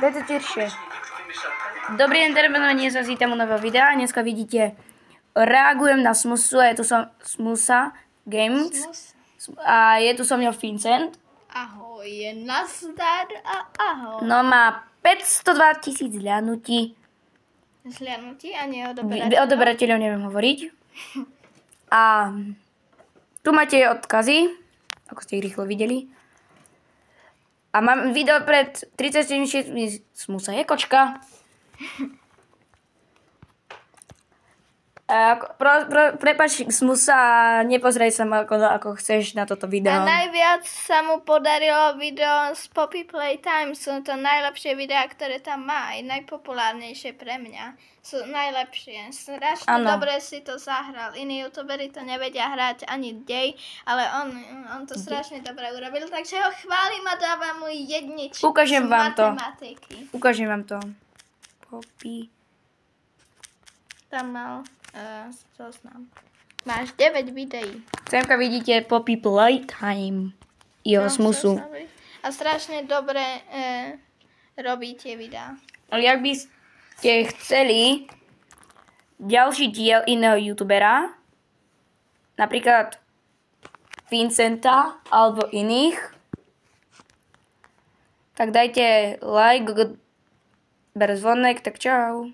Dajte tyršie. Dobrý den, dnes vás vítám u nového videa. Dneska vidíte, reagujem na Smusu a je tu Smusa Games. A je tu so mnou Vincent. Ahoj, je nazdar a ahoj. No má 502 000 zhľadnutí. Zhľadnutí a neodoberateľov? Odoberateľov neviem hovoriť. A tu máte odkazy, ako ste ich rýchlo videli. A mám video pred 36 Smusa je kočka. Prepáč Smusa, nepozeraj sa ma ako chceš na toto video. A najviac sa mu podarilo video z Poppy Playtime. Sú to najlepšie videá, ktoré tam má. Aj najpopulárnejšie pre mňa. Sú najlepšie. Strašne dobre si to zahral. Iní youtuberi to nevedia hrať ani dej, ale on to strašne dobre urobil. Takže ho chválim a dávam mu jedničku. Ukážem vám to. Matematiky. Ukážem vám to. Poppy. Tam mal zoznam. Máš 9 videí. Semka vidíte Poppy Playtime. Jeho Smusu. A strašne dobre robí tie videá. Ale ak by ste chceli ďalší diel iného youtubera, napríklad Vincenta alebo iných, tak dajte like, ber zvonek, tak čau.